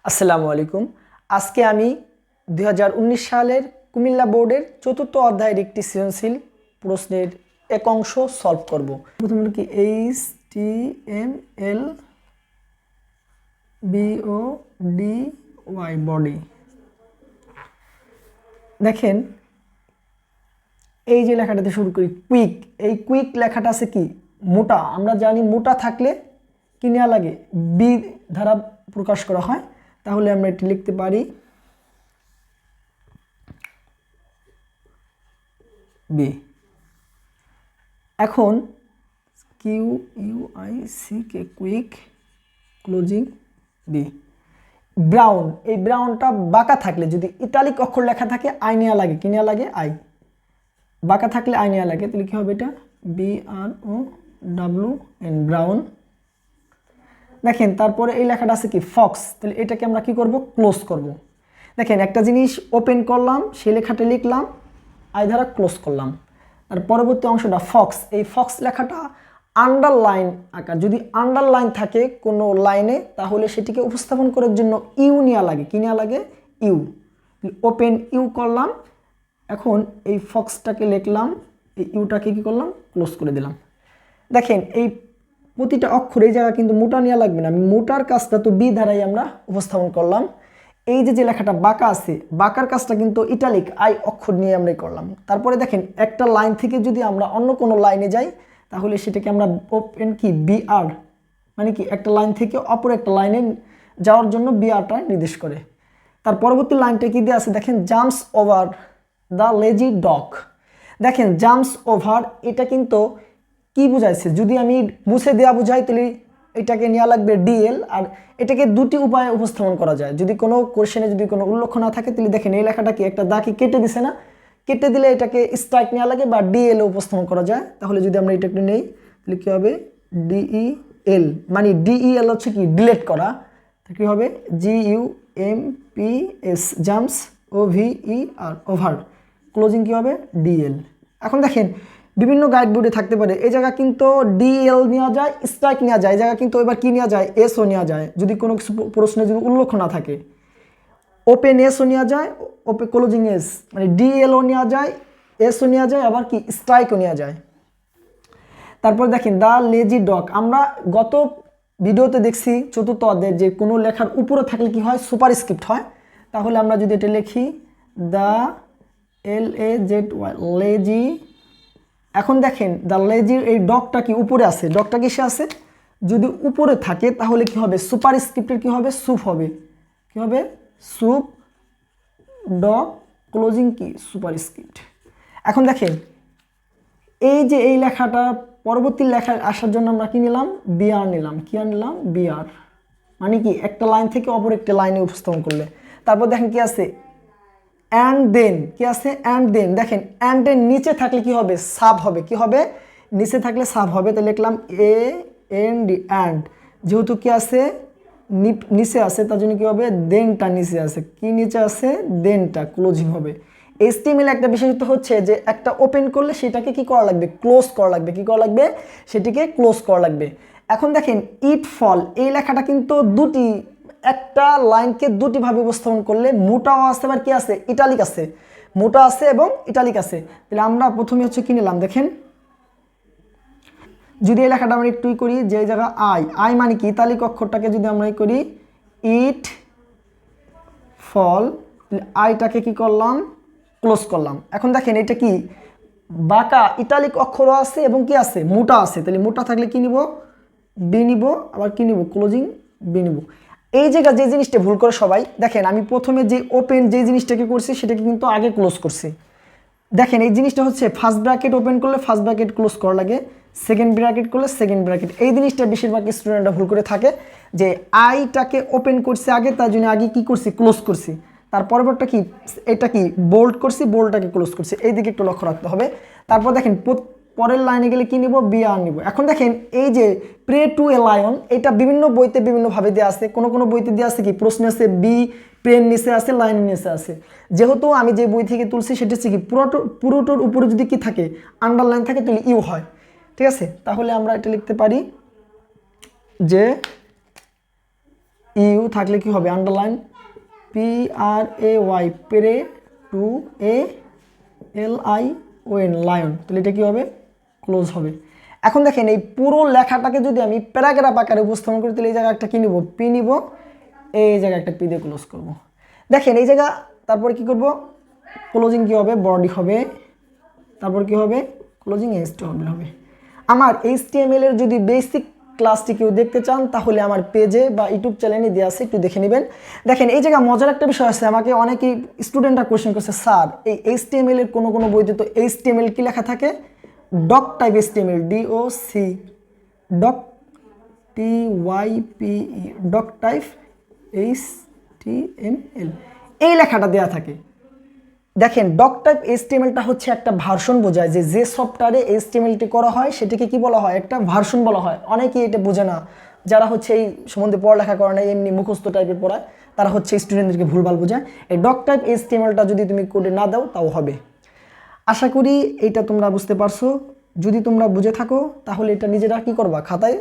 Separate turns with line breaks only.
আসসালামু আলাইকুম। আজকে আমি 2019 সালের কুমিল্লা বোর্ডের চতুর্থ অধ্যায়ের একটি সৃজনশীল প্রশ্নের এক অংশ সলভ করব। প্রথমে কি HTML BODY বডি। দেখেন এই যে লেখাটাতে শুরু করি কুইক, এই কুইক লেখাটা আছে কি মোটা। আমরা জানি মোটা থাকলে কি নেওয়া লাগে, বি দ্বারা প্রকাশ করা হয়। তাহলে আমরা এটি লিখতে পারি বি। এখন QUICK quick closing B. Brown, এই ব্রাউনটা বাঁকা থাকলে, যদি ইটালিক অক্ষর লেখা থাকে আই নেওয়া লাগে, কি নেওয়া লাগে আই। বাঁকা থাকলে আই নেওয়া লাগে, তাহলে কি হবে এটা BROWN ব্রাউন। দেখেন তারপরে এই লেখাটা আছে কি ফক্স, তাহলে এটাকে আমরা কি করব ক্লোজ করব। দেখেন একটা জিনিস ওপেন করলাম, সেই লেখাটা লিখলাম, আই দ্বারা ক্লোজ করলাম। আর পরবর্তী অংশটা ফক্স, এই ফক্স লেখাটা আন্ডারলাইন আকার, যদি আন্ডারলাইন থাকে কোনো লাইনে তাহলে সেটিকে উপস্থাপন করার জন্য ইউ নেওয়া লাগে, কি নেওয়া লাগে ইউ। ওপেন ইউ করলাম, এখন এই ফক্সটাকে লিখলাম, এই ইউটাকে কি করলাম ক্লোজ করে দিলাম। দেখেন এই প্রতিটা অক্ষর এই জায়গা কিন্তু মোটা নেওয়া লাগবে না, মোটার কাজটা তো বি দ্বারাই আমরা উপস্থাপন করলাম। এই যে লেখাটা বাঁকা আছে, বাঁকার কাজটা কিন্তু ইটালিক আই অক্ষর নিয়ে আমরাই করলাম। তারপরে দেখেন একটা লাইন থেকে যদি আমরা অন্য কোনো লাইনে যাই তাহলে সেটাকে আমরা ওপেন কি বিআর, মানে কি একটা লাইন থেকে অপর একটা লাইনে যাওয়ার জন্য বিআরটা নির্দেশ করে। তার পরবর্তী লাইনটা কি দিয়ে আছে দেখেন, jumps over the lazy dog. দেখেন জাম্পস ওভার, এটা কিন্তু কি বুঝাইছে, যদি আমি মুছে দেওয়া বুঝাই তাহলে এটাকে নেওয়া লাগবে ডিএল। আর এটাকে দুটি উপায়ে উপস্থাপন করা যায়, যদি কোনো কোশ্চেনে যদি কোনো উল্লেখ না থাকে তাহলে দেখেন এই লেখাটা কি একটা দাকে কেটে দিছে না, কেটে দিলে এটাকে স্ট্রাইক নেওয়া লাগে বা ডিএল উপস্থাপন করা যায়। তাহলে যদি আমরা এটা একটু নেই তাহলে কী হবে ডিইএল, মানে ডিইএল হচ্ছে কি ডিলেট করা, কী হবে GUMPS jumps OVER over, closing কী হবে ডিএল। এখন দেখেন বিভিন্ন গাইড বোর্ডে থাকতে পারে, এই জায়গা কিন্তু ডিএল নেওয়া যায়, স্ট্রাইক নেওয়া যায়, এই জায়গা কিন্তু এবার কি নেওয়া যায় এসও নেওয়া যায়, যদি কোনো কিছু প্রশ্নে যদি উল্লেখ না থাকে। ওপেন এসও নেওয়া যায়, ওপেন ক্লোজিং এস, মানে ডিএলও নেওয়া যায়, এসও নেওয়া যায়, আবার কি স্ট্রাইকও নেওয়া যায়। তারপর দেখেন দ্য লেজি ডগ, আমরা গত ভিডিওতে দেখছি চতুর্থ অধ্যায়ে যে কোনো লেখার উপরে থাকলে কি হয় সুপারস্ক্রিপ্ট হয়। তাহলে আমরা যদি এটা লিখি দ্য LAZY লেজি। এখন দেখেন দ্য লেজির এই ডগটা কি উপরে আছে, ডগটা কিসে আছে, যদি উপরে থাকে তাহলে কি হবে সুপারস্ক্রিপ্টের কি হবে সুপ হবে, কি হবে সুপ ডগ ক্লোজিং কি সুপারস্ক্রিপ্ট। এখন দেখেন এই যে এই লেখাটা পরবর্তী লেখায় আসার জন্য আমরা কি নিলাম বিআর নিলাম, কি আর নিলাম বিআর, মানে কি একটা লাইন থেকে অপর একটা লাইনে উপস্থাপন করলে। তারপর দেখেন কি আছে অ্যান্ড দেন, কি আছে অ্যান্ড দেন। দেখেন অ্যান্ড এর নিচে থাকলে কি হবে সাব হবে, কি হবে নিচে থাকলে সাব হবে, তাহলে লিখলাম AND অ্যান্ড, যেহেতু কি আছে নিচে আছে তার জন্য কি হবে দেনটা নিচে আছে, কি নিচে আছে দেনটা ক্লোজিং হবে। HTML একটা বিশেষত্ব হচ্ছে যে একটা ওপেন করলে সেটাকে কি করা লাগবে ক্লোজ করা লাগবে, কি করা লাগবে সেটিকে ক্লোজ করা লাগবে। এখন দেখেন ইট ফল, এই লেখাটা কিন্তু দুটি, একটা লাইনকে দুটি ভাবে উপস্থাপন করলে মোটাও আছে আবার কি আছে ইটালিক আছে, মোটা আছে এবং ইটালিক আছে। তাহলে আমরা প্রথমে হচ্ছে কি নিলাম দেখেন, যদি এই লেখাটা আমরা একটু করি যে জায়গা আই মানে কি ইতালিক অক্ষরটাকে যদি আমরা করি ইট ফল, আইটাকে কি করলাম ক্লোজ করলাম। এখন দেখেন এটা কি বাঁকা ইটালিক অক্ষরও আছে এবং কি আছে মোটা আছে, তাহলে মোটা থাকলে কি নিব বি নিব, আবার কি নিব ক্লোজিং বি নিব। এই জায়গা যে জিনিসটা ভুল করে সবাই, দেখেন আমি প্রথমে যে ওপেন যে জিনিসটাকে করছি সেটাকে কিন্তু আগে ক্লোজ করছি। দেখেন এই জিনিসটা হচ্ছে ফার্স্ট ব্র্যাকেট ওপেন করলে ফার্স্ট ব্র্যাকেট ক্লোজ করা লাগে, সেকেন্ড ব্র্যাকেট করলে সেকেন্ড ব্র্যাকেট। এই জিনিসটা বেশিরভাগ স্টুডেন্টরা ভুল করে থাকে যে আইটাকে ওপেন করছে আগে, তার জন্য আগে কি করছি ক্লোজ করছি, তার পরবর্তীটা কি এটা কি বোল্ড করছি, বোল্ডটাকে ক্লোজ করছি, এই দিকে একটু লক্ষ্য রাখতে হবে। তারপর দেখেন পরের লাইনে গেলে কি নিব বিআর নিব। এখন দেখেন এই যে প্রে টু এ লায়ন, এটা বিভিন্ন বইতে বিভিন্নভাবে দেওয়া আছে, কোনো কোনো বইতে দেওয়া আছে কি প্রশ্ন আছে বি পেন নিচে আছে লাইনের নিচে আছে। যেহেতু আমি যে বই থেকে তুলছি সেটা হচ্ছে কি পুরোটোর উপরে যদি কি থাকে আন্ডারলাইন থাকে তাহলে ইউ হয়, ঠিক আছে। তাহলে আমরা এটা লিখতে পারি যে ইউ থাকলে কি হবে আন্ডারলাইন, PRAY পেরে, 2ALION লায়ন, তাহলে এটা কি হবে ক্লোজ হবে। এখন দেখেন এই পুরো লেখাটাকে যদি আমি প্যারাগ্রাফ আকারে উপস্থাপন করি তাহলে এই জায়গায় একটা কি নিব, পি নিব, এই জায়গায় একটা পি দিয়ে ক্লোজ করব। দেখেন এই জায়গা তারপরে কি করব, ক্লোজিং কি হবে বডি হবে, তারপর কি হবে ক্লোজিং HTML হবে। আমার HTML এর যদি বেসিক ক্লাসটি কেউ দেখতে চান তাহলে আমার পেজে বা ইউটিউব চ্যানেলে দেওয়া আছে, একটু দেখে নেবেন। দেখেন এই জায়গায় মজার একটা বিষয় আছে, আমাকে অনেকেই স্টুডেন্টরা কোশ্চেন করছে, স্যার এই HTML এর কোনো বইতে তো HTML কি লেখা থাকে, doctype HTML, DOC doc TYPE doctype HTML এই লেখাটা দেওয়া থাকে। দেখেন ডক টাইপ HTMLটা হচ্ছে একটা ভার্সন বোঝায়, যে সফটওয়্যারে HTMLটি করা হয় সেটাকে কি বলা হয়, একটা ভার্সন বলা হয়। অনেকেই এটা বোঝে না, যারা হচ্ছে এই সম্বন্ধে পড়ালেখা করে না, এমনি মুখস্থ টাইপের পড়ায়, তারা হচ্ছে স্টুডেন্টদেরকে ভুলভাল বোঝায়। এই ডক টাইপ HTMLটা যদি তুমি কোডে না দাও তাও হবে। আশা করি এইটা তোমরা বুঝতে পারছো। যদি তোমরা বুঝে থাকো তাহলে এটা নিজেরা কি করবা, খাতায়